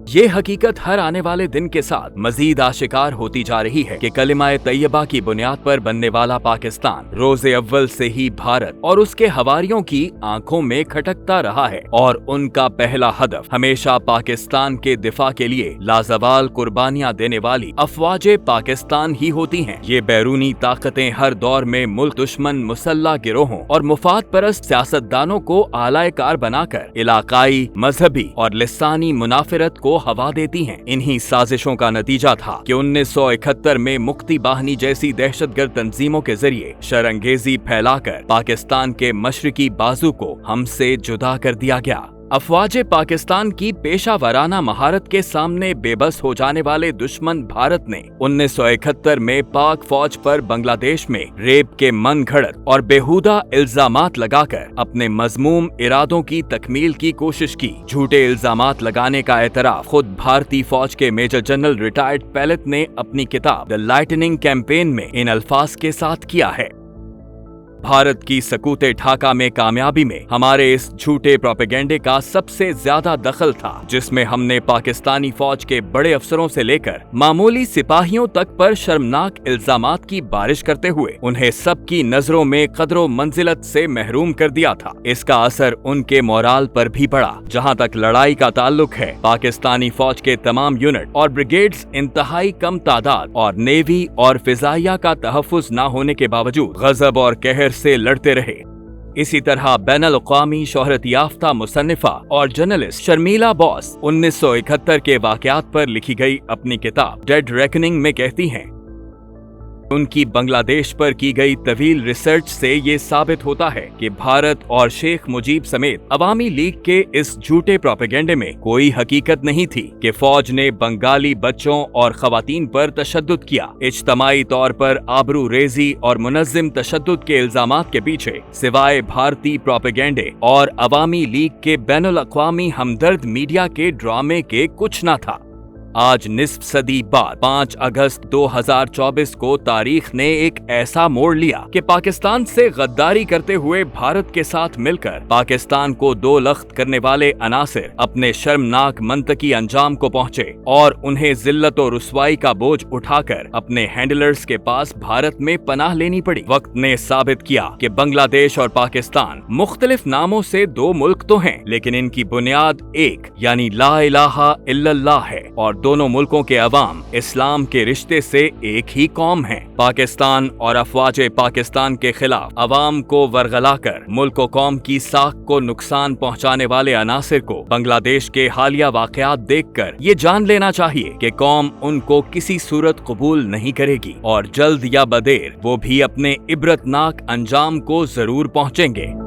ये हकीकत हर आने वाले दिन के साथ मजीद आशिकार होती जा रही है कि कलिमा तैयबा की बुनियाद पर बनने वाला पाकिस्तान रोज़े अव्वल से ही भारत और उसके हवारियों की आंखों में खटकता रहा है और उनका पहला हदफ हमेशा पाकिस्तान के दिफा के लिए लाजवाल कुर्बानियां देने वाली अफवाजे पाकिस्तान ही होती हैं। ये बैरूनी ताकतें हर दौर में मुल्क दुश्मन मुसल्ला गिरोहों और मुफाद परस्त सियासतदानों को आलाए कार बनाकर इलाकाई, मजहबी और लिसानी मुनाफिरत को हवा देती हैं। इन्हीं साजिशों का नतीजा था कि 1971 में मुक्ति बाहिनी जैसी दहशतगर्द तंजीमों के जरिए शरंगेजी फैलाकर पाकिस्तान के मशरकी बाजू को हमसे जुदा कर दिया गया। अफवाजे पाकिस्तान की पेशा वराना महारत के सामने बेबस हो जाने वाले दुश्मन भारत ने 1971 में पाक फौज पर बांग्लादेश में रेप के मन घड़त और बेहुदा इल्जामात लगाकर अपने मजमूम इरादों की तकमील की कोशिश की। झूठे इल्जामात लगाने का एतराफ खुद भारतीय फौज के मेजर जनरल रिटायर्ड पैलेट ने अपनी किताब द लाइटनिंग कैंपेन में इन अल्फाज के साथ किया है। भारत की सकूते ढाका में कामयाबी में हमारे इस झूठे प्रोपेगेंडे का सबसे ज्यादा दखल था, जिसमें हमने पाकिस्तानी फौज के बड़े अफसरों से लेकर मामूली सिपाहियों तक पर शर्मनाक इल्जामात की बारिश करते हुए उन्हें सबकी नजरों में कदरो मंजिलत से महरूम कर दिया था। इसका असर उनके मोराल पर भी पड़ा। जहां तक लड़ाई का ताल्लुक है, पाकिस्तानी फौज के तमाम यूनिट और ब्रिगेड्स इंतहाई कम तादाद और नेवी और फिजाइया का तहफ्फुज न होने के बावजूद गजब और कहर से लड़ते रहे। इसी तरह बैनुल-अक़वामी शोहरत याफ्ता मुसन्निफा और जर्नलिस्ट शर्मिला बॉस 1971 के वाक़यात पर लिखी गई अपनी किताब डेड रेकनिंग में कहती हैं, उनकी बांग्लादेश पर की गई तवील रिसर्च से ये साबित होता है कि भारत और शेख मुजीब समेत अवामी लीग के इस झूठे प्रोपेगेंडे में कोई हकीकत नहीं थी कि फौज ने बंगाली बच्चों और खवातीन पर तशद्दुद किया। इज्तमाई तौर पर आबरू रेजी और मुनज़्ज़िम तशद्दुद के इल्जामात के पीछे सिवाय भारतीय प्रोपेगेंडे और अवामी लीग के बैनुल-अक़वामी हमदर्द मीडिया के ड्रामे के कुछ न था। आज निस्फ सदी बाद 5 अगस्त 2024 को तारीख ने एक ऐसा मोड़ लिया कि पाकिस्तान से गद्दारी करते हुए भारत के साथ मिलकर पाकिस्तान को दो लख्त करने वाले अनासिर अपने शर्मनाक मंतकी अंजाम को पहुंचे और उन्हें जिल्लत और रुसवाई का बोझ उठाकर अपने हैंडलर्स के पास भारत में पनाह लेनी पड़ी। वक्त ने साबित किया कि बांग्लादेश और पाकिस्तान मुख्तलिफ नामों से दो मुल्क तो हैं, लेकिन इनकी बुनियाद एक यानी ला इलाहा इल्लल्लाह है और दोनों मुल्कों के अवाम इस्लाम के रिश्ते से एक ही कौम हैं। पाकिस्तान और अफवाजे पाकिस्तान के खिलाफ अवाम को वरगलाकर मुल्क और कौम की साख को नुकसान पहुंचाने वाले अनासिर को बांग्लादेश के हालिया वाकयात देखकर ये जान लेना चाहिए कि कौम उनको किसी सूरत कबूल नहीं करेगी और जल्द या बदेर वो भी अपने इबरतनाक अंजाम को जरूर पहुंचेंगे।